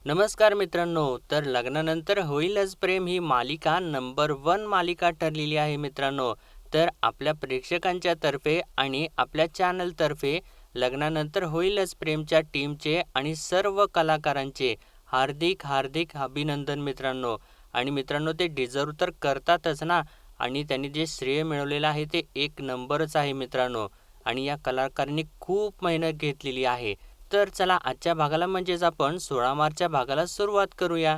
नमस्कार मित्रांनो. तर लग्नानंतर होईलच प्रेम ही मालिका नंबर 1 मालिका ठरलेली आहे मित्रांनो. तर आपल्या प्रेक्षकांच्या तर्फे आणि आपल्या चॅनलतर्फे लग्नानंतर होईलच प्रेमच्या टीमचे आणि सर्व कलाकारांचे हार्दिक हार्दिक अभिनंदन मित्रांनो. आणि मित्रांनो ते डिझर्व तर करतातच ना. आणि त्यांनी जे श्रेय मिळवलेलं आहे ते एक नंबरच आहे मित्रांनो. आणि या कलाकारांनी खूप मेहनत घेतलेली आहे. तर चला आजच्या भागाला म्हणजेच आपण 16 मार्चच्या भागाला सुरुवात करूया.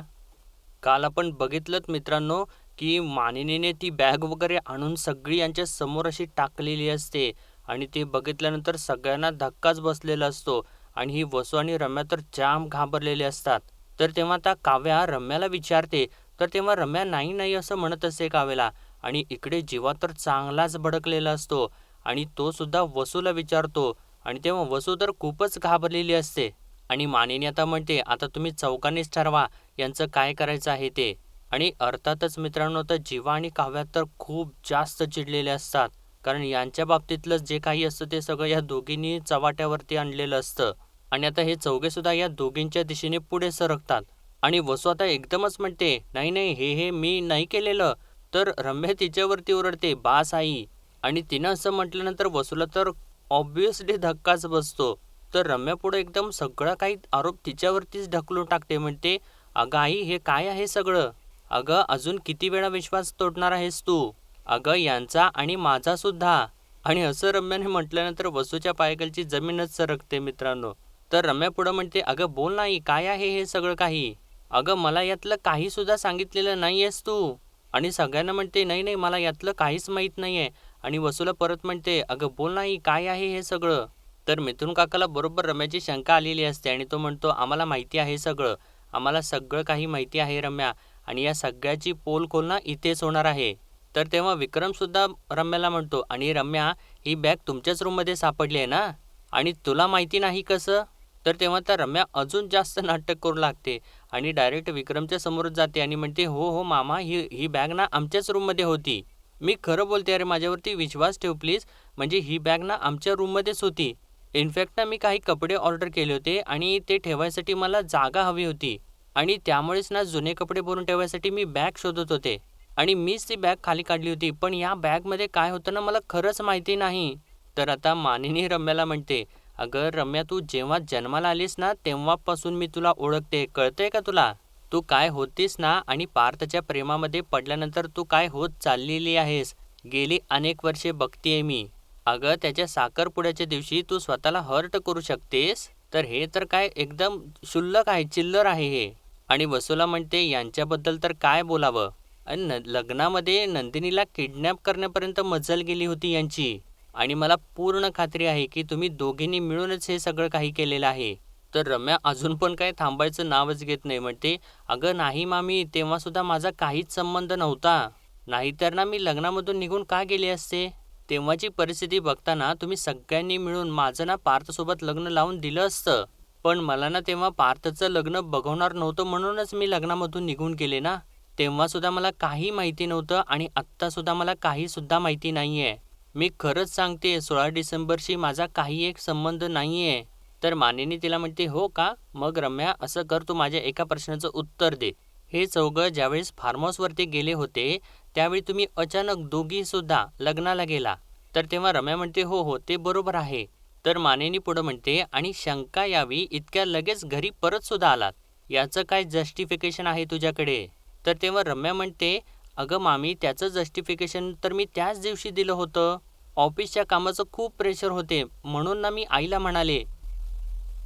काल आपण बघितलंत मित्रांनो की मानिनीने ती बॅग वगैरे आणून सगळी यांच्या समोर अशी टाकलेली असते आणि ते बघितल्यानंतर सगळ्यांना धक्काच बसलेला असतो आणि ही वसू आणि रम्या तर जाम घाबरलेले असतात. तर तेव्हा आता काव्या रम्याला विचारते, तर तेव्हा रम्या नाही नाही असं म्हणत असते काव्याला. आणि इकडे जीवा तर चांगलाच भडकलेला असतो आणि तो सुद्धा वसूला विचारतो आणि तेव्हा वसू तर खूपच घाबरलेली असते. आणि मानिनी आता म्हणते, आता तुम्ही चौकानेच ठरवा यांचं काय करायचं आहे ते. आणि अर्थातच मित्रांनो तर जीवा आणि काव्या तर खूप जास्त चिडलेले असतात, कारण यांच्या बाबतीतलं जे काही असतं ते सगळं या दोघींनी चव्हाट्यावरती आणलेलं असतं. आणि आता हे चौघे सुद्धा या दोघींच्या दिशेने पुढे सरकतात. आणि वसू आता एकदमच म्हणते, नाही नाही हे मी नाही केलेलं. तर रम्या तिच्यावरती ओरडते, बास आई. आणि तिनं असं म्हटल्यानंतर वसूला तर ऑब्विसली धक्काच बसतो. तर रम्या पुढे एकदम सगळं काही आरोप तिच्यावरतीच ढकलून टाकते. म्हणते, अगं आई हे काय आहे सगळं? अगं अजून किती वेळा विश्वास तोडणार आहेस तू? अगं यांचा आणि माझा सुद्धा. आणि असं रम्याने म्हटल्यानंतर वसूच्या पायाखालची जमीनच सरकते मित्रांनो. तर रम्या पुढं म्हणते, अगं बोल नाही काय आहे हे सगळं काही? अगं मला यातलं काही सुद्धा सांगितलेलं नाही आहेस तू. आणि सगळ्यांना म्हणते, नाही नाही मला यातलं काहीच माहीत नाही आहे. आणि वसूला परत म्हणते, अगं बोल नाही काय आहे हे सगळं? तर मिथुन काकाला बरोबर रम्याची शंका आलेली असते आणि तो म्हणतो, आम्हाला माहिती आहे सगळं. आम्हाला सगळं काही माहिती आहे रम्या. आणि या सगळ्याची पोलखोल ना इथेच होणार आहे. तर तेव्हा विक्रमसुद्धा रम्याला म्हणतो, आणि रम्या ही बॅग तुमच्याच रूममध्ये सापडली आहे ना? आणि तुला माहिती नाही कसं? तर तेव्हा तर रम्या अजून जास्त नाटक करू लागते आणि डायरेक्ट विक्रमच्या समोरच जाते आणि म्हणते, हो हो मामा ही ही बॅग ना आमच्याच रूममध्ये होती. मी खरं बोलते, अरे माझ्यावरती विश्वास ठेव प्लीज. म्हणजे ही बॅग ना आमच्या रूममध्येच होती. इनफॅक्ट ना मी काही कपडे ऑर्डर केले होते आणि ते ठेवायसाठी मला जागा हवी होती. आणि त्यामुळेच ना जुने कपडे भरून ठेवायसाठी मी बॅग शोधत होते. आणि मीच ती बॅग खाली काढली होती. पण या बॅगमध्ये काय होतं ना मला खरंच माहिती नाही. तर आता मानिनी रम्याला म्हणते, अगं रम्या तू जेव्हा जन्माला आलीस ना तेव्हापासून मी तुला ओळखते, कळतंय का तुला? तू काय होतीस ना आणि पार्थच्या प्रेमामध्ये पडल्यानंतर तू काय होत चाललेली आहेस गेली अनेक वर्षे बघतीये मी. अगं त्याच्या साखरपुड्याच्या दिवशी तू स्वतःला हर्ट करू शकतेस, तर हे तर काय एकदम क्षुल्लक आहे, चिल्लर आहे हे. आणि वसूला म्हणते, यांच्याबद्दल तर काय बोलावं. आणि लग्नामध्ये नंदिनीला किडनॅप करण्यापर्यंत मजल गेली होती यांची. आणि मला पूर्ण खात्री आहे की तुम्ही दोघींनी मिळूनच हे सगळं काही केलेलं आहे. तर रम्या अजून पण काय थांबायचं नावच घेत नाही. म्हणते, अगं नाही मामी तेव्हा सुद्धा माझा काहीच संबंध नव्हता. नाहीतर ना मी लग्नामधून निघून का गेले असते? तेव्हाची परिस्थिती बघताना तुम्ही सगळ्यांनी मिळून माझं ना पार्थसोबत लग्न लावून दिलं असतं. पण मला ना तेव्हा पार्थचं लग्न बघवणार नव्हतं म्हणूनच मी लग्नामधून निघून गेले ना. तेव्हा सुद्धा मला काही माहिती नव्हतं आणि आत्ता सुद्धा मला काही सुद्धा माहिती नाहीये. मी खरंच सांगते 16 डिसेंबरशी माझा काही एक संबंध नाहीये. तर मानिनी तिला म्हणते, हो का? मग रम्या असं कर, तू माझ्या एका प्रश्नाचं उत्तर दे. हे चौघं ज्यावेळेस फार्म हाऊसवरती गेले होते त्यावेळी तुम्ही अचानक दोघी सुद्धा लग्नाला गेला. तर तेव्हा रम्या म्हणते, हो हो ते बरोबर आहे. तर मानिनी पुढं म्हणते, आणि शंका यावी इतक्या लगेच घरी परत सुद्धा आलात, याचं काय जस्टिफिकेशन आहे तुझ्याकडे? तर तेव्हा रम्या म्हणते, अगं मामी त्याचं जस्टिफिकेशन तर मी त्याच दिवशी दिलं होतं. ऑफिसच्या कामाचं खूप प्रेशर होते म्हणून ना मी आईला म्हणाले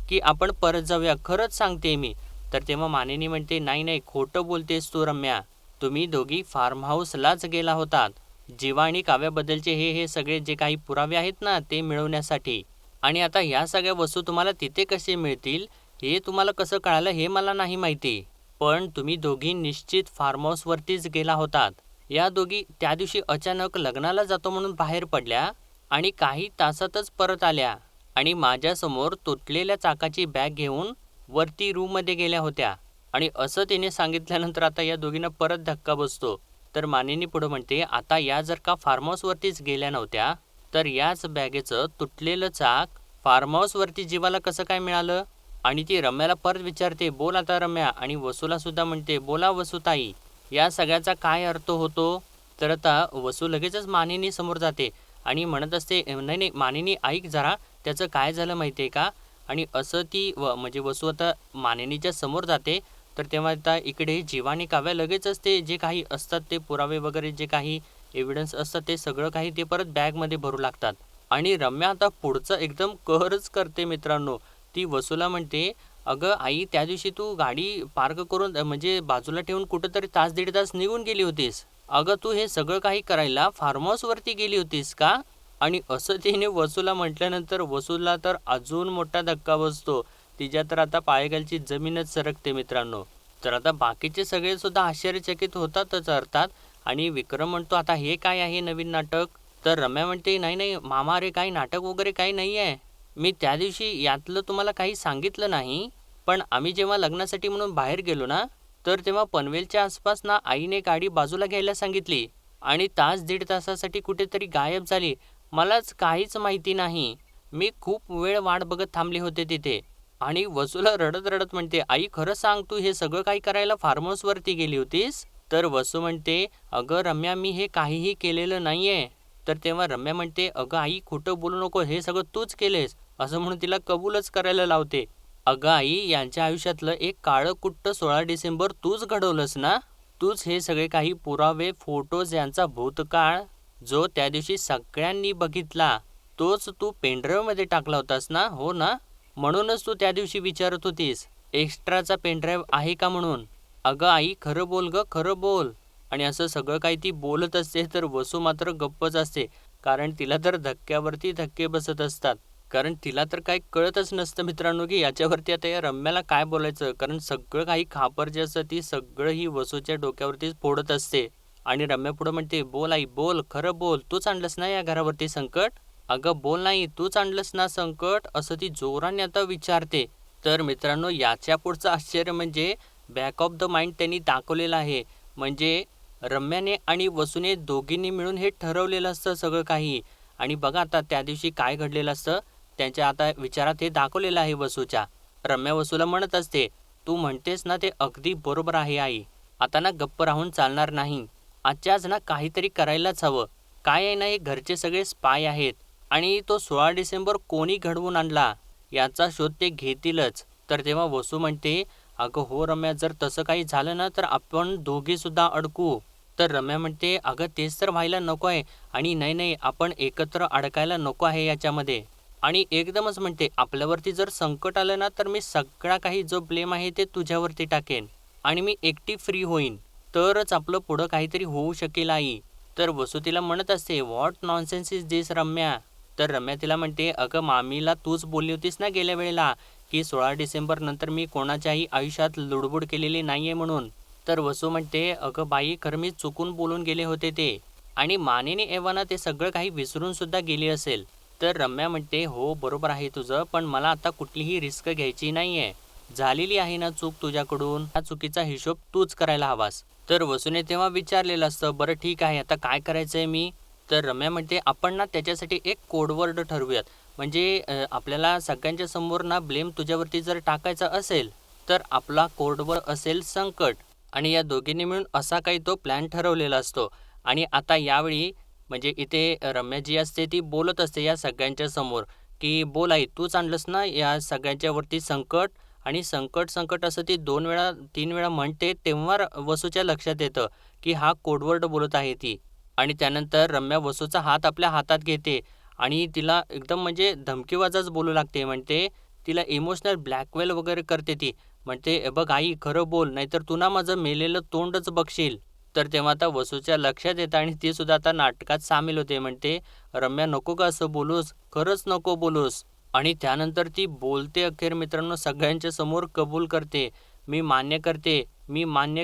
की आपण परत जाऊया, खरंच सांगते मी. तर तेव्हा मानिनी म्हणते, नाही नाही खोटं बोलतेस तू रम्या. तुम्ही दोघी फार्म हाऊसलाच गेला होतात जीवा आणि काव्याबद्दलचे हे सगळे जे काही पुरावे आहेत ना ते मिळवण्यासाठी. आणि आता ह्या सगळ्या वस्तू तुम्हाला तिथे कसे मिळतील हे तुम्हाला कसं कळालं हे मला नाही माहिती. पण तुम्ही दोघी निश्चित फार्म हाऊसवरतीच गेला होतात. या दोघी त्या दिवशी अचानक लग्नाला जातो म्हणून बाहेर पडल्या आणि काही तासातच परत आल्या आणि माझ्यासमोर तुटलेल्या चाकाची बॅग घेऊन वरती रूममध्ये गेल्या होत्या. आणि असं तिने सांगितल्यानंतर आता या दोघींना परत धक्का बसतो. तर मानिनी पुढं म्हणते, आता या जर का फार्म हाऊसवरतीच गेल्या नव्हत्या तर याच बॅगेचं तुटलेलं चाक फार्म हाऊसवरती जीवाला कसं काय मिळालं? आणि ती रम्याला परत विचारते, बोल आता रम्या. आणि वसूला सुद्धा म्हणते, बोला वसुताई. या सगळ्याचा काय अर्थ होतो? तर आता वसू लगेचच मानिनी समोर जाते आणि म्हणत असते, नाही नाही मानिनी ऐक जरा, त्याचं काय झालं माहिती आहे का? आणि असं ती म्हणजे वसू आता मानिनीच्या समोर जाते. तर तेव्हा आता इकडे जीवा आणि काव्या लगेचच ते जे काही असतात ते पुरावे वगैरे जे काही एव्हिडन्स असतात ते सगळं काही ते परत बॅगमध्ये भरू लागतात. आणि रम्या आता पुढचं एकदम कहरच करते मित्रांनो. ती वसूला म्हणते, अगं आई त्या दिवशी तू गाडी पार्क करून म्हणजे बाजूला ठेवून कुठंतरी तास दीड तास निघून गेली होतीस. अगं तू हे सगळं काही करायला फार्म हाऊसवरती गेली होतीस का? आणि असं तिने वसूला म्हटल्यानंतर वसूला तर अजून मोठा धक्का बसतो. तिच्या तर आता पायाखालची जमीनच सरकते मित्रांनो. तर आता बाकीचे सगळे सुद्धा आश्चर्यचकित होतातच अर्थात. आणि विक्रम म्हणतो, आता हे काय आहे नवीन नाटक? तर रम्या म्हणते, नाही नाही मामा रे, काही नाटक वगैरे काही नाही आहे. मी त्या दिवशी यातलं तुम्हाला काही सांगितलं नाही, पण आम्ही जेव्हा लग्नासाठी म्हणून बाहेर गेलो ना, तर तेव्हा पनवेलच्या आसपास ना आईने गाडी बाजूला घ्यायला सांगितली आणि तास दीड तासासाठी कुठेतरी गायब झाली. मलाच काहीच माहिती नाही. मी खूप वेळ वाट बघत थांबले होते तिथे. आणि वसूला रडत रडत म्हणते, आई खरं सांग, तू हे सगळं काही करायला फार्म हाऊसवरती गेली होतीस? तर वसू म्हणते, अगं रम्या मी हे काहीही केलेलं नाहीये. तर तेव्हा रम्या म्हणते, अगं आई खोटं बोलू नको, हे सगळं तूच केलेस, असं म्हणून तिला कबूलच करायला लावते. अगं आई, यांच्या आयुष्यातलं एक काळं कुट्ट 16 डिसेंबर तूच घडवलंस ना? तूच हे सगळे काही पुरावे, फोटोज यांचा भूतकाळ जो त्या दिवशी सगळ्यांनी बघितला, तोच तू पेनड्राईव्हमध्ये टाकला होतास ना? हो ना? म्हणूनच तू त्या दिवशी विचारत होतीस एक्स्ट्राचा पेनड्राईव्ह आहे का म्हणून. अगं आई खरं बोल गं, खरं बोल. आणि असं सगळं काही ती बोलत असते तर वसू मात्र गप्पच असते. कारण तिला तर धक्क्यावरती धक्के बसत असतात. कारण तिला तर काही कळतच नसतं मित्रांनो की याच्यावरती आता या रम्याला काय बोलायचं. कारण सगळं काही खापर जे असतं ती सगळं ही वसूच्या डोक्यावरतीच फोडत असते. आणि रम्या पुढं म्हणते, बोल आई बोल, खरं बोल, तूच आणलंस ना या घरावरती संकट? अगं बोल नाही, तूच आणलंस ना संकट, असं ती जोराने आता विचारते. तर मित्रांनो याच्या पुढचं आश्चर्य म्हणजे बॅक ऑफ द माइंड त्यांनी दाखवलेलं आहे. म्हणजे रम्याने आणि वसूने दोघींनी मिळून हे ठरवलेलं असतं सगळं काही. आणि बघा आता त्या दिवशी काय घडलेलं असतं त्यांच्या आता विचारात हे दाखवलेलं आहे वसूच्या. रम्या वसूला म्हणत असते, तू म्हणतेस ना ते अगदी बरोबर आहे आई. आता ना गप्प राहून चालणार नाही. आजच्या आज ना काहीतरी करायलाच हवं. काय आहे ना, हे घरचे सगळे स्पाय आहेत आणि तो 16 डिसेंबर कोणी घडवून आणला याचा शोध ते घेतीलच. तर तेव्हा वसू म्हणते, अगं हो रम्या, जर तसं काही झालं ना तर आपण दोघे सुद्धा अडकू. तर रम्या म्हणते, अगं तेच तर व्हायला नको आहे. आणि नाही नाही आपण एकत्र अडकायला नको आहे याच्यामध्ये. आणि एकदमच म्हणते, आपल्यावरती जर संकट आलं ना तर मी सगळा काही जो ब्लेम आहे ते तुझ्यावरती टाकेन आणि मी एकटी फ्री होईन, तरच आपलं पुढं काहीतरी होऊ शकेल आई. तर वसू तिला म्हणत असते, व्हॉट नॉनसेन्स इज दिस रम्या? तर रम्या तिला म्हणते, अगं मामीला तूच बोलली होतीस ना गेल्या वेळेला की 16 डिसेंबर नंतर मी कोणाच्याही आयुष्यात लुडबुड केलेली नाहीये म्हणून. तर वसू म्हणते, अगं बाई खरं मी चुकून बोलून गेले होते ते. आणि मानेने एव्हाना ते सगळं काही विसरून सुद्धा गेली असेल. तर रम्या म्हणते, हो बरोबर आहे तुझं, पण मला आता कुठलीही रिस्क घ्यायची नाहीये. झालेली आहे ना चूक तुझ्याकडून, त्या चुकीचा हिशोब तूच करायला हवास. तर वसूने तेव्हा विचारलेलं असतं, बरं ठीक आहे आता काय करायचंय मी? तर रम्या म्हणते, आपण ना त्याच्यासाठी एक कोडवर्ड ठरवूयात. म्हणजे आपल्याला सगळ्यांच्या समोर ना ब्लेम तुझ्यावरती जर टाकायचा असेल तर आपला कोडवर्ड असेल संकट. आणि या दोघींनी मिळून असा काही तो प्लॅन ठरवलेला असतो. आणि आता यावेळी म्हणजे इथे रम्या जी असते ती बोलत असते या सगळ्यांच्या समोर की बोल आई, तूच आणलंस ना या सगळ्यांच्यावरती संकट. आणि संकट संकट असं ती 2 वेळा 3 वेळा म्हणते तेव्हा वसूच्या लक्षात येतं की हा कोडवर्ड बोलत आहे ती. आणि त्यानंतर रम्या वसूचा हात आपल्या हातात घेते आणि तिला एकदम म्हणजे धमकीवाजाच बोलू लागते. म्हणते तिला इमोशनल ब्लॅकमेल वगैरे करते ती. म्हणते, बघ आई खरं बोल, नाहीतर तू ना माझं मेलेलं तोंडच बघशील. तर तेव्हा आता वसूच्या लक्षात येतं आणि ती सुद्धा आता नाटकात सामील होते. म्हणते, रम्या नको का असं बोलूस, खरंच नको बोलूस. आणि त्यानंतर ती बोलते अखेर मित्रांनो सगळ्यांच्या समोर कबूल करते, मी मान्य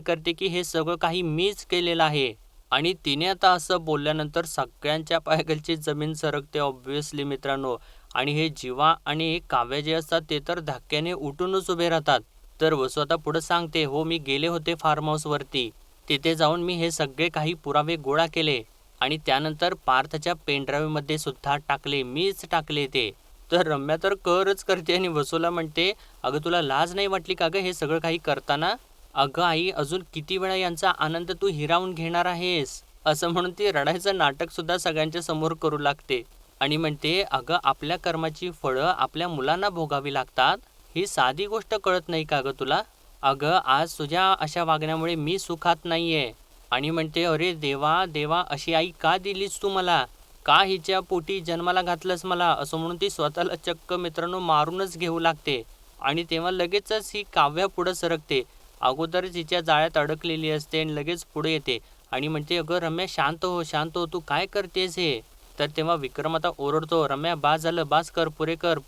करते की हे सगळं काही मीच केलेलं आहे. आणि तिने आता असं बोलल्यानंतर सगळ्यांच्या पायाखालची जमीन सरकते ऑब्व्हियसली मित्रांनो. आणि हे जीवा आणि काव्य जे असतात ते तर धक्क्याने उठूनच उभे राहतात. तर वसू आता पुढे सांगते, हो मी गेले होते फार्म हाऊसवरती, तिथे जाऊन मी हे सगळे काही पुरावे गोळा केले आणि त्यानंतर पार्थच्या पेनड्राईव्हमध्ये सुद्धा टाकले, मीच टाकले ते. तर रम्या तर कहरच करते आणि वसूला म्हणते, अगं तुला लाज नाही वाटली का गं हे सगळं काही करताना? अगं आई, अजून किती वेळा यांचा आनंद तू हिरावून घेणार आहेस? असं म्हणून ती रडायचं नाटक सुद्धा सगळ्यांच्या समोर करू लागते आणि म्हणते, अगं आपल्या कर्माची फळं आपल्या मुलांना भोगावी लागतात, ही साधी गोष्ट कळत नाही का गं तुला? अगं आज तुझ्या अशा वागण्यामुळे मी सुखात नाहीये. आणि म्हणते, अरे देवा देवा, अशी आई का दिलीस तू मला? का हिच्या पोटी जन्माला घातलंस मला? असं म्हणून ती स्वतःला चक्क मित्रांनो मारूनच घेऊ लागते. आणि तेव्हा लगेचच ही काव्या पुढं सरकते. अगोदरच हिच्या जाळ्यात अडकलेली असते आणि लगेच पुढे येते आणि म्हणते, अगं रम्या शांत हो शांत हो, तू काय करतेस हे? तर तेव्हा विक्रम आता ओरडतो, रम्या बास झालं, बास कर,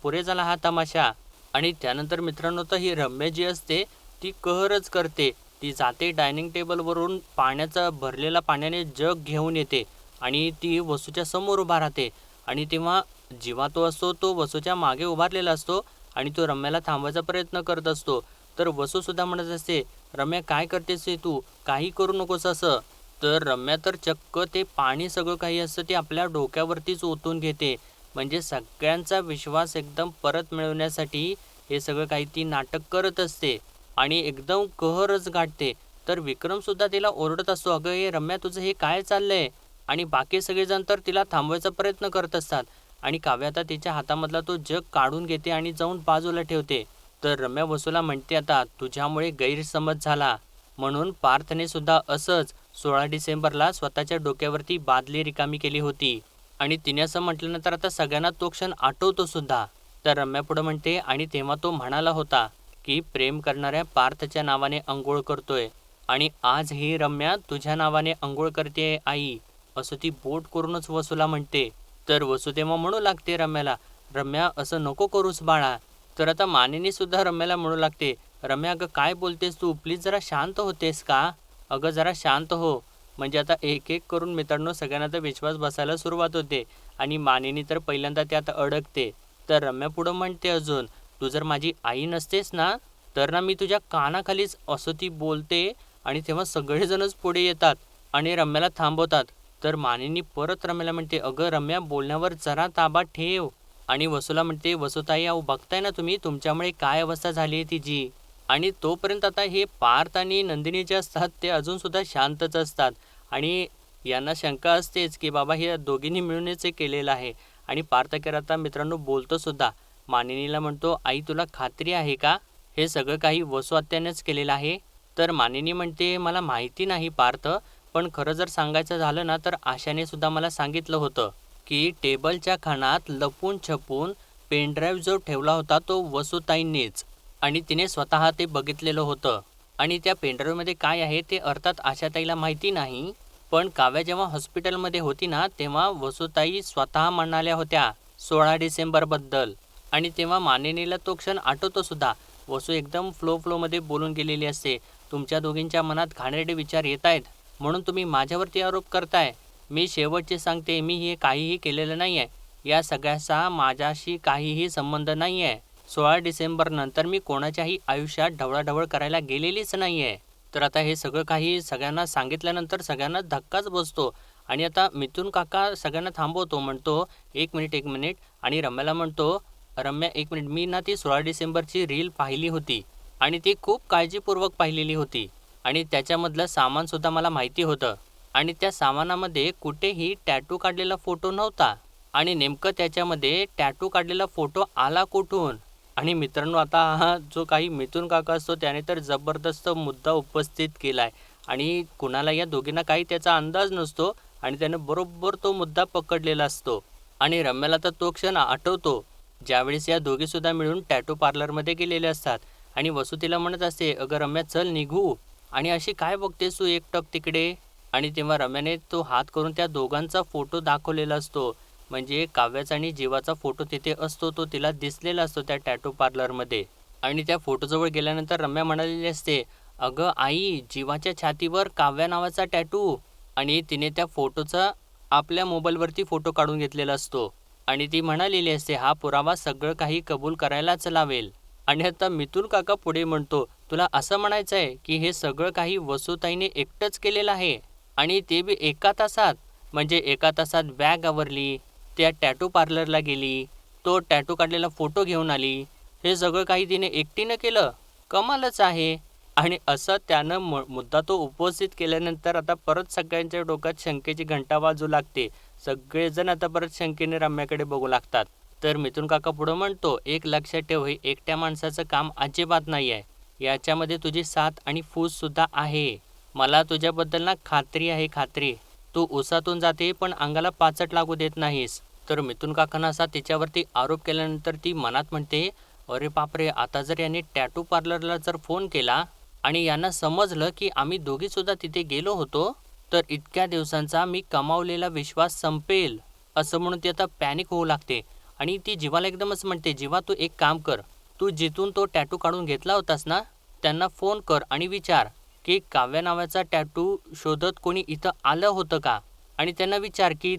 पुरे झाला हा तमाशा. आणि त्यानंतर मित्रांनो तर ही रम्या जी असते ती कहरच करते. ती जाते डायनिंग टेबलवरून पाण्याचा भरलेला पाण्याने जग घेऊन येते आणि ती वसूच्या समोर उभा राहते. आणि तेव्हा जेव्हा तो असतो तो वसूच्या मागे उभारलेला असतो आणि तो रम्याला थांबवायचा प्रयत्न करत असतो. तर वसूसुद्धा म्हणत असते, रम्या काय करतेस हे तू? काही करू नकोस असं. तर रम्या तर चक्क ते पाणी सगळं काही असतं ते आपल्या डोक्यावरतीच ओतून घेते. म्हणजे सगळ्यांचा विश्वास एकदम परत मिळवण्यासाठी हे सगळं काही ती नाटक करत असते आणि एकदम कहरच गाठते. तर विक्रमसुद्धा तिला ओरडत असतो, अगं हे रम्या तुझं हे काय चाललंय? आणि बाकी सगळेजण तर तिला थांबवायचा प्रयत्न करत असतात. आणि काव्या आता तिच्या हातामधला तो जग काढून घेते आणि जाऊन बाजूला ठेवते. तर रम्या वसूला म्हणते, आता तुझ्यामुळे गैरसमज झाला म्हणून पार्थने सुद्धा असंच 16 डिसेंबरला स्वतःच्या डोक्यावरती बादली रिकामी केली होती. आणि तिने असं म्हटल्यानंतर आता सगळ्यांना तो क्षण आठवतो सुद्धा. तर रम्या पुढं म्हणते, आणि तेव्हा तो म्हणाला होता की प्रेम करणाऱ्या पार्थच्या नावाने अंघोळ करतोय आणि आज ही रम्या तुझ्या नावाने अंघोळ करते आई, असं ती बोट करूनच वसूला म्हणते. तर वसू तेव्हा म्हणू लागते रम्याला, रम्या असं नको करूस बाळा. तर आता मानिनी सुद्धा रम्याला म्हणू लागते, रम्या अगं काय बोलतेस तू, प्लीज जरा शांत होतेस का? अगं जरा शांत हो. म्हणजे आता एक एक करून मित्रांनो सगळ्यांना तर विश्वास बसायला सुरुवात होते आणि मानिनी तर पहिल्यांदा त्यात अडकते. तर रम्या पुढं म्हणते अजून, तू जर माझी आई नसतेस ना तर ना मी तुझ्या कानाखालीच, असं ती बोलते. आणि तेव्हा सगळेजणच पुढे येतात आणि रम्याला थांबवतात. तर मानिनी परत रम्याला म्हणते, अगं रम्या बोलण्यावर जरा ताबा ठेव. आणि वसूला म्हणते, वसुताई अहो बघताय ना तुम्ही तुमच्यामुळे काय अवस्था झाली आहे तिची. आणि तोपर्यंत आता हे पार्थ आणि नंदिनी जे असतात ते अजूनसुद्धा शांतच असतात आणि यांना शंका असतेच की बाबा हे दोघींनी मिळूनच हे केलेलं आहे. आणि पार्थ आता मित्रांनो बोलतो सुद्धा. मानिनीला म्हणतो, आई तुला खात्री आहे का हे सगळं काही वसू आत्यानेच केलेलं आहे? तर मानिनी म्हणते, मला माहिती नाही पार्थ, पण खरं जर सांगायचं झालं ना तर आशाने सुद्धा मला सांगितलं होतं की टेबलच्या खाणात लपून छपून पेनड्राईव्ह जो ठेवला होता तो वसूताईंनीच आणि तिने स्वतः ते बघितलेलं होतं. आणि त्या पेनड्राईव्हमध्ये काय आहे ते अर्थात आशाताईला माहिती नाही. पण काव्या जेव्हा हॉस्पिटलमध्ये होती ना तेव्हा वसूताई स्वतः म्हणाल्या होत्या 16 डिसेंबरबद्दल. आणि तेव्हा मानिनीला तो क्षण आठवतो सुद्धा. वसू एकदम फ्लोमध्ये बोलून गेलेली असते, तुमच्या दोघींच्या मनात घाणेरडे विचार येत आहेत म्हणून तुम्ही माझ्यावरती आरोप करताय. मी शेवटचे सांगते, मी हे काहीही केलेलं नाही आहे. या सगळ्याचा माझ्याशी काहीही संबंध नाही आहे. 16 डिसेंबर नंतर मी कोणाच्याही आयुष्यात ढवळाढवळ करायला गेलेलीच नाही आहे. तर आता हे सगळं काही सगळ्यांना सांगितल्यानंतर सगळ्यांना धक्काच बसतो. आणि आता मिथून काका सगळ्यांना थांबवतो, म्हणतो एक मिनिट. आणि रम्याला म्हणतो, रम्या एक मिनिट, मी ना ती 16 डिसेंबरची रील पाहिली होती आणि ती खूप काळजीपूर्वक पाहिलेली होती आणि त्याच्यामधलं सामानसुद्धा मला माहिती होतं. आणि त्या सामानामध्ये कुठेही टॅटू काढलेला फोटो नव्हता आणि नेमकं त्याच्यामध्ये टॅटू काढलेला फोटो आला कुठून? आणि मित्रांनो आता हा जो काही मिथून काका असतो त्याने तर जबरदस्त मुद्दा उपस्थित केला आहे आणि कुणाला या दोघींना काही त्याचा अंदाज नसतो आणि त्याने बरोबर तो मुद्दा पकडलेला असतो. आणि रम्याला तर तो क्षण आठवतो ज्यावेळेस या दोघीसुद्धा मिळून टॅटू पार्लरमध्ये गेलेले असतात आणि वसू तिला म्हणत असते, अगं रम्या चल निघू, आणि अशी काय बघतेस तू एकटक तिकडे? आणि तेव्हा रम्याने तो हात करून त्या दोघांचा फोटो दाखवलेला असतो. म्हणजे काव्याचा आणि जीवाचा फोटो तिथे असतो, तो तिला दिसलेला असतो त्या टॅटू पार्लरमध्ये. आणि त्या फोटोजवळ गेल्यानंतर रम्या म्हणालेली असते, अगं आई जीवाच्या छातीवर काव्या नावाचा टॅटू. आणि तिने त्या फोटोचा आपल्या मोबाईलवरती फोटो काढून घेतलेला असतो आणि ती म्हणालेली असते, हा पुरावा सगळं काही कबूल करायलाच लावेल. आणि आता मिथुन काका पुढे म्हणतो, तुला असं म्हणायचं आहे की हे सगळं काही वसूताईने एकटंच केलेलं आहे आणि ते बी एका तासात? म्हणजे एका तासात बॅग आवरली, त्या टॅटू पार्लरला गेली, तो टॅटू काढलेला फोटो घेऊन आली. हे सगळं काही तिने एकटीनं केलं. कमालच आहे. आणि असं त्यानं मुद्दा तो उपस्थित केल्यानंतर आता परत सगळ्यांच्या डोक्यात शंकेची घंटा वाजू लागते. सगळेजण आता परत शंकेने रम्याकडे बघू लागतात. तर मिथुन काका पुढं म्हणतो, एक लक्षात ठेव, हे एकट्या माणसाचं काम अजिबात नाही आहे. याच्यामध्ये तुझी साथ आणि फूससुद्धा आहे. मला तुझ्याबद्दल ना खात्री आहे, खात्री. तू उसातून जाते पण अंगाला पाचट लागू देत नाहीस. तर मिथुन काकांना असा तिच्यावरती आरोप केल्यानंतर ती मनात म्हणते, अरे बापरे, आता जर यांनी टॅटू पार्लरला जर फोन केला आणि यांना समजलं की आम्ही दोघीसुद्धा तिथे गेलो होतो, तर इतक्या दिवसांचा मी कमावलेला विश्वास संपेल, असं म्हणून ती आता पॅनिक होऊ लागते. आणि ती जीवाला एकदमच म्हणते, जीवा तू एक काम कर, तू जिथून तो टॅटू काढून घेतला होतास ना, त्यांना फोन कर आणि विचार की काव्या नावाचा टॅटू शोधत कोणी इथं आलं होतं का. आणि त्यांना विचार की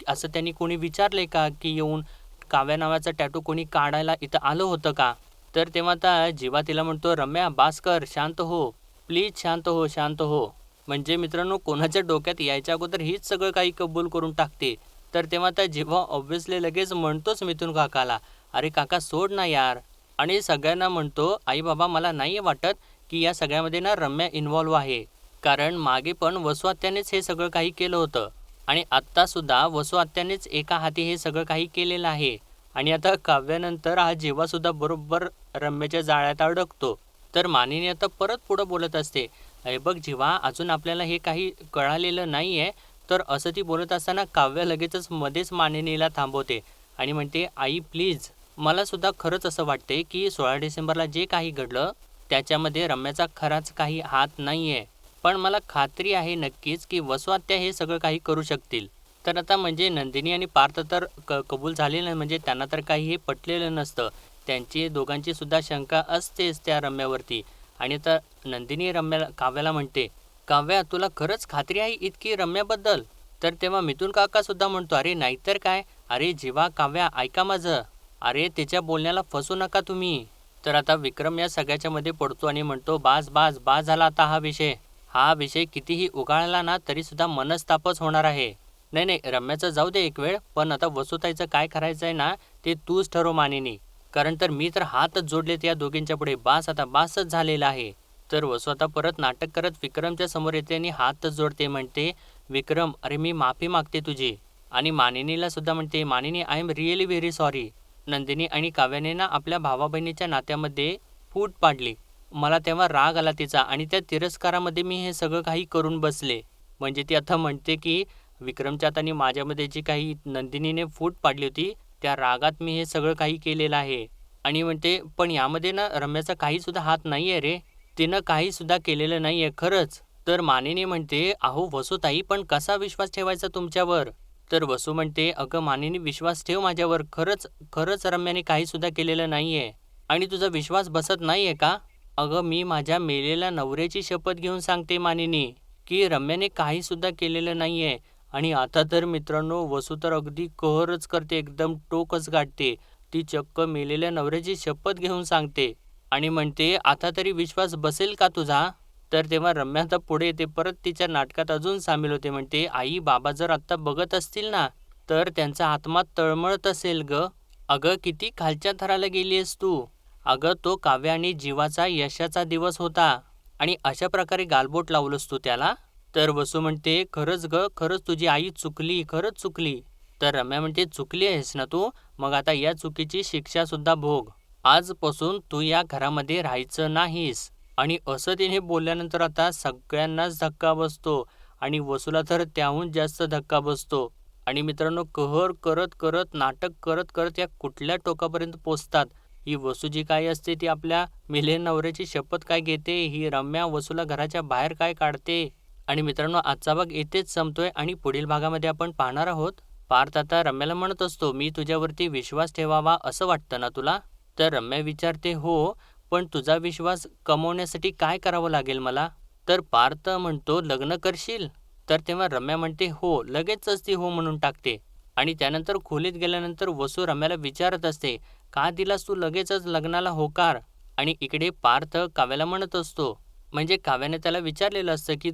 असं त्यांनी कोणी विचारले का की येऊन काव्या नावाचा टॅटू कोणी काढायला इथं आलं होतं का. तर तेव्हा आता जीवा तिला म्हणतो, रम्या बास कर, शांत हो, प्लीज शांत हो, शांत हो. म्हणजे मित्रांनो, कोणाच्या डोक्यात यायच्या अगोदर हीच सगळं काही कबूल करून टाकते. तर तेव्हा त्या जीवा ऑब्व्हियसली लगेच म्हणतोच मिथुन काकाला, अरे काका सोड ना यार. आणि सगळ्यांना म्हणतो, आई बाबा मला नाही वाटत की या सगळ्यामध्ये ना रम्या इन्व्हॉल्व्ह आहे. कारण मागे पण वसू आत्यानेच हे सगळं काही केलं होतं आणि आत्तासुद्धा वसू आत्यानेच एका हाती हे सगळं काही केलेलं आहे. आणि आता काव्यानंतर हा जीवासुद्धा बरोबर रम्याच्या जाळ्यात अडकतो. तर मानिनी आता परत पुढं बोलत असते, हे बघ जीवा, अजून आपल्याला हे काही कळालेलं नाही आहे. तर असं ती बोलत असताना काव्या लगेचच मध्येच मानिनीला थांबवते आणि म्हणते, आई प्लीज, मला सुद्धा खरंच असं वाटते की 16 डिसेंबरला जे काही घडलं त्याच्यामध्ये रम्याचा खराच काही हात नाही आहे. पण मला खात्री आहे नक्कीच की वसू आत्या हे सगळं काही करू शकतील. तर आता म्हणजे नंदिनी आणि पार्थ तर कबूल झालेलं नाही, म्हणजे त्यांना तर काही हे पटलेलं नसतं. त्यांची दोघांची सुद्धा शंका असतेच त्या रम्यावरती. आणि आता नंदिनी काव्याला म्हणते, काव्या तुला खरंच खात्री आहे इतकी रम्याबद्दल. तर तेव्हा मिथुन काका सुद्धा म्हणतो, अरे नाहीतर काय, अरे जीवा काव्या ऐका माझं, अरे त्याच्या बोलण्याला फसू नका तुम्ही. तर आता विक्रम या सगळ्याच्या मध्ये पडतो आणि म्हणतो, बास बास बास झाला आता हा विषय कितीही उगाळला ना तरी सुद्धा मनस्तापच होणार आहे. नाही नाही, रम्याचं जाऊ दे एक वेळ, पण आता वसुताईचं काय करायचं आहे ना ते तूच ठरव मानिनी. कारण तर मी तर हातच जोडलेत या दोघींच्या पुढे, बास आता बासच झालेला आहे. तर वसू आता परत नाटक करत विक्रमच्या समोर येते आणि हातच जोडते, म्हणते, विक्रम अरे मी माफी मागते तुझी. आणि मानिनीला सुद्धा म्हणते, Manini I am really very sorry. Nandini आणि काव्याने ना आपल्या भावा बहिणीच्या नात्यामध्ये फूट पाडली. मला तेव्हा राग आला तिचा आणि त्या तिरस्कारामध्ये मी हे सगळं काही करून बसले. म्हणजे ती आता म्हणते की विक्रमच्या हाताने माझ्यामध्ये जी काही नंदिनीने फूट पाडली होती त्या रागात मी हे सगळं काही केलेलं आहे. आणि म्हणते, पण यामध्ये ना रम्याचा काही सुद्धा हात नाही आहे रे, तिनं काही सुद्धा केलेलं नाही आहे खरंच. तर मानिनी म्हणते, अहो वसुताई, पण कसा विश्वास ठेवायचा तुमच्यावर. तर वसू म्हणते, अगं मानिनी विश्वास ठेव माझ्यावर, खरंच खरंच रम्याने काही सुद्धा केलेलं नाही आहे. आणि तुझा विश्वास बसत नाही आहे का. अगं मी माझ्या मेलेल्या नवऱ्याची शपथ घेऊन सांगते मानिनी की रम्याने काही सुद्धा केलेलं नाही आहे. आणि आता तर मित्रांनो वसू तर अगदी कहरच करते, एकदम टोकच गाठते. ती चक्क मेलेल्या नवऱ्याची शपथ घेऊन सांगते आणि म्हणते, आता तरी विश्वास बसेल का तुझा. तर तेव्हा रम्या आता पुढे येते, परत तिच्या नाटकात अजून सामील होते. म्हणते, आई बाबा जर आत्ता बघत असतील ना तर त्यांचा आत्मा तळमळत असेल ग. अगं किती खालच्या थराला गेलीयस तू. अगं तो काव्या आणि जीवाचा यशाचा दिवस होता आणि अशा प्रकारे गालबोट लावलंस तू त्याला. तर वसू म्हणते, खरंच ग, खरंच तुझी आई चुकली, खरंच चुकली. तर रम्या म्हणते, चुकली आहेस ना तू, मग आता या चुकीची शिक्षा सुद्धा भोग. आजपासून तू या घरामध्ये राहायचं नाहीस. आणि असं तिने बोलल्यानंतर आता सगळ्यांनाच धक्का बसतो आणि वसूला तर त्याहून जास्त धक्का बसतो. आणि मित्रांनो, कहर करत करत नाटक करत करत या कुठल्या टोकापर्यंत पोचतात. ही वसू जी काय असते ती आपल्या मेलेल्या नवऱ्याची शपथ काय घेते, ही रम्या वसूला घराच्या बाहेर काय काढते. आणि मित्रांनो, आजचा भाग इथेच संपतोय आणि पुढील भागामध्ये आपण पाहणार आहोत. पार्थ आता रम्याला म्हणत असतो, मी तुझ्यावरती विश्वास ठेवावा असं वाटतं ना तुला. तर रम्या विचारते, हो, पण तुझा विश्वास कमवण्यासाठी काय करावं लागेल मला. तर पार्थ म्हणतो, लग्न करशील. तर तेव्हा रम्या म्हणते, हो, लगेचच ती हो म्हणून टाकते. आणि त्यानंतर खोलीत गेल्यानंतर वसू रम्याला विचारत असते, का दिलास तू लगेचच लग्नाला होकार. आणि इकडे पार्थ काव्याला म्हणत असतो, म्हणजे काव्याने त्याला विचारलेलं असतं की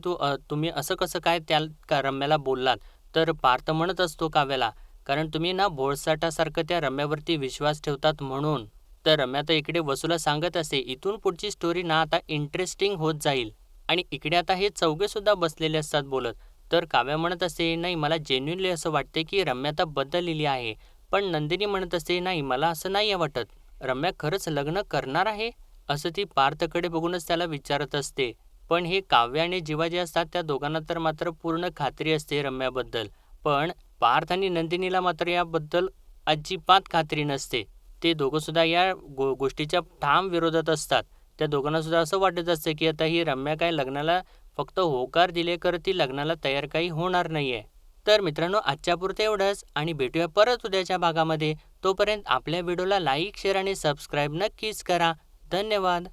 तुम्ही असं कसं काय त्या रम्याला बोललात. तर पार्थ म्हणत असतो काव्याला, कारण तुम्ही ना भोळसाटासारखं त्या रम्यावरती विश्वास ठेवतात म्हणून. तर रम्या तर इकडे वसूला सांगत असते, इथून पुढची स्टोरी ना आता इंटरेस्टिंग होत जाईल. आणि इकडे आता हे चौघेसुद्धा बसलेले असतात बोलत. तर काव्या म्हणत असते, नाही मला जेन्युइनली असं वाटते की रम्या आता बदललेली आहे. पण नंदिनी म्हणत असते, नाही मला असं नाही वाटत. रम्या खरंच लग्न करणार आहे? असं ती पार्थकडे बघूनच त्याला विचारत असते. पण हे काव्य आणि जीवा जे असतात त्या दोघांना तर मात्र पूर्ण खात्री असते रम्याबद्दल. पण पार्थ आणि नंदिनीला मात्र याबद्दल अजिबात खात्री नसते. ते दोघंसुद्धा या गोष्टीच्या ठाम विरोधात असतात. त्या दोघांना सुद्धा असं वाटत असतं की आता ही रम्या काय लग्नाला फक्त होकार दिले कर ती लग्नाला तयार काही होणार नाहीये. तर मित्रांनो आजच्यापुरतं एवढंच आणि भेटूया परत उद्याच्या भागामध्ये. तोपर्यंत आपल्या व्हिडिओला लाईक शेअर आणि सबस्क्राईब नक्कीच करा. धन्यवाद.